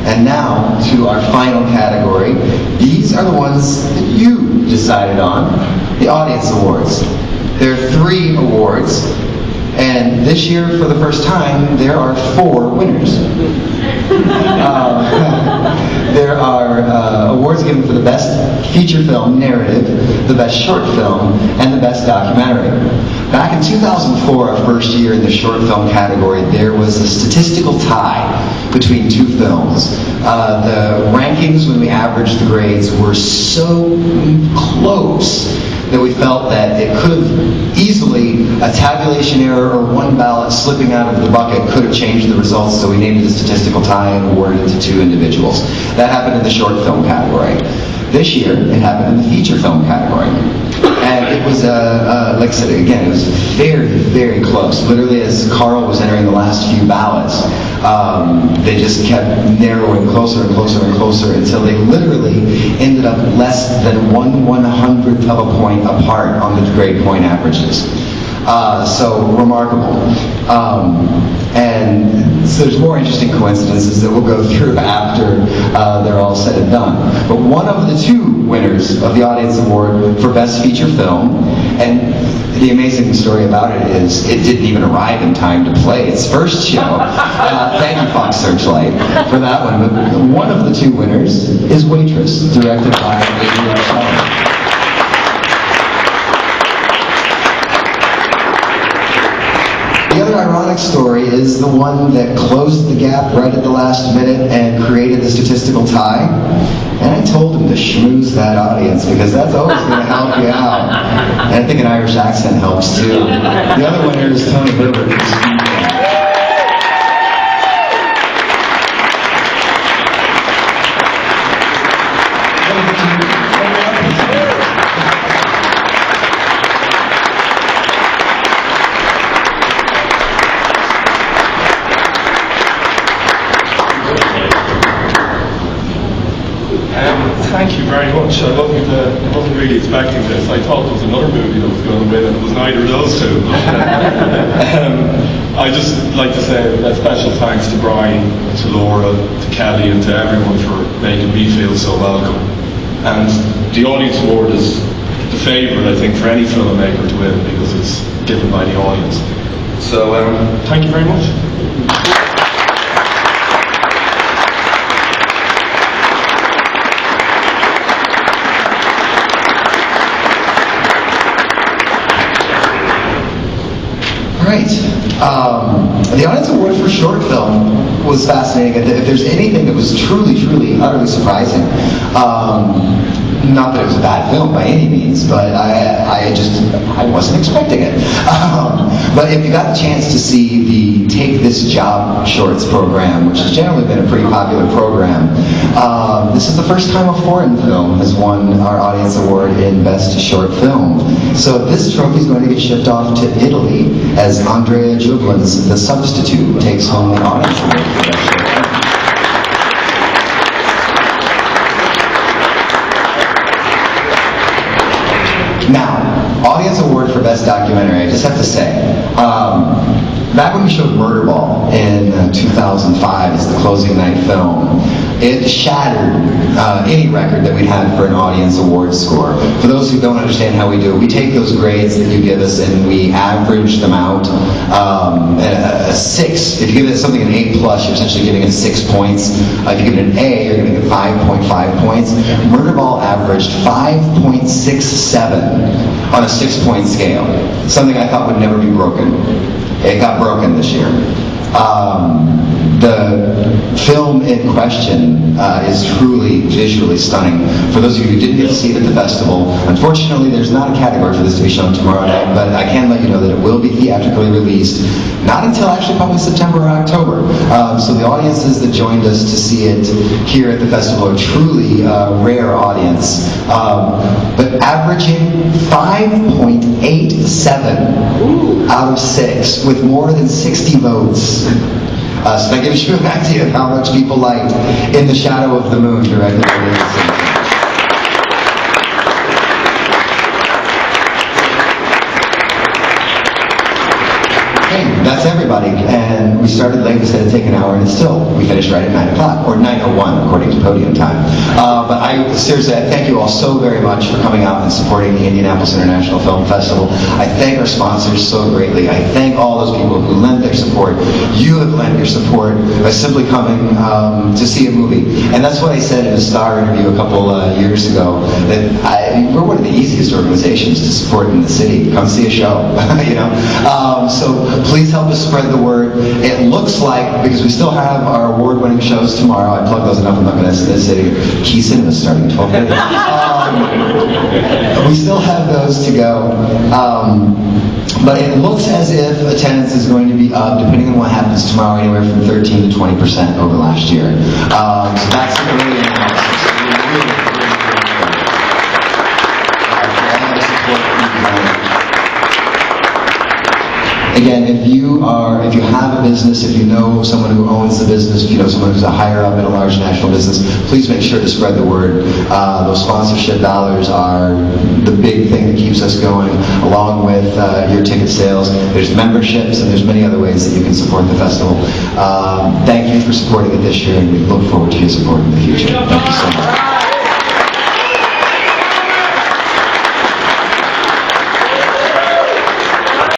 And now to our final category. These are the ones that you decided on, the Audience Awards. There are 3 awards, and this year, for the first time, there are 4 winners. There are awards given for the best feature film narrative, the best short film, and the best documentary. Back in 2004, our first year in the short film category, there was a statistical tie between 2 films. The rankings, when we averaged the grades, were so close that we felt that it could have easily, a tabulation error or one ballot slipping out of the bucket could have changed the results, so we named it a statistical tie and awarded it to 2 individuals. That happened in the short film category. This year, it happened in the feature film category. And it was, like I said, again, it was very, very close. Literally, as Carl was entering the last few ballots, they just kept narrowing closer and closer and closer until they literally ended up less than 1/100th of a point apart on the grade point averages. So remarkable. And so there's more interesting coincidences that we'll go through after they're all said and done. But one of the 2 winners of the Audience Award for Best Feature Film, and the amazing story about it is it didn't even arrive in time to play its first show. Thank you, Fox Searchlight, for that one. But one of the 2 winners is Waitress, directed by IIFF. The other ironic story is the one that closed the gap right at the last minute and created the statistical tie. And I told him to schmooze that audience because that's always going to help you out. And I think an Irish accent helps too. The other winner is Tony Herbert. Thank you very much. I wasn't really expecting this. I thought there was another movie that was going to win, and it was neither of those 2. I'd just like to say a special thanks to Brian, to Laura, to Kelly, and to everyone for making me feel so welcome. And the Audience Award is the favourite, I think, for any filmmaker to win because it's given by the audience. So, thank you very much. Right. The Audience Award for Short Film was fascinating. If there's anything that was truly, truly, utterly surprising, not that it was a bad film by any means, but I wasn't expecting it. But if you got the chance to see the Take This Job Shorts program, which has generally been a pretty popular program, this is the first time a foreign film has won our Audience Award in Best Short Film. So this trophy is going to get shipped off to Italy as Andrea Jublin's The Substitute takes home the Audience Award for Best Short Film. Now, Audience Award for Best Documentary, I just have to say, back when we showed Murderball in 2005 as the closing night film, it shattered any record that we had for an Audience Award score. For those who don't understand how we do it, we take those grades that you give us and we average them out. A 6, if you give it something an A+, you're essentially giving it 6 points. If you give it an A, you're giving it 5.5 points. Murderball averaged 5.67 on a 6-point scale, something I thought would never be broken. It got broken this year. The film in question is truly visually stunning. For those of you who didn't get to see it at the festival, unfortunately there's not a category for this to be shown tomorrow night, but I can let you know that it will be theatrically released, not until actually probably September or October. So the audiences that joined us to see it here at the festival are truly a rare audience, but averaging 5.87 out of 6 with more than 60 votes. So that gives you an idea of how much people liked In the Shadow of the Moon, directed by David Simon. hey, that's everybody. And we started late, we said it'd take an hour, and we finished right at 9 o'clock, or 9:01 according to podium time. But seriously, I thank you all so very much for coming out and supporting the Indianapolis International Film Festival. I thank our sponsors so greatly. I thank all those people who lent their support. You have lent your support by simply coming to see a movie. And that's what I said in a Star interview a couple years ago, that we're one of the easiest organizations to support in the city. Come see a show, you know. So please help us spread the word. It looks like, because we still have our award-winning shows tomorrow, I plugged those enough, I'm not going to say it. Key Cinema starting at 12:30. We still have those to go. But it looks as if attendance is going to be up, depending on what happens tomorrow, anywhere from 13 to 20% over last year. So that's a really analysis. Again, if you have a business, if you know someone who owns the business, if you know someone who's a higher up in a large national business, please make sure to spread the word. Those sponsorship dollars are the big thing that keeps us going, along with your ticket sales. There's memberships, and there's many other ways that you can support the festival. Thank you for supporting it this year, and we look forward to your support in the future. Thank you so much.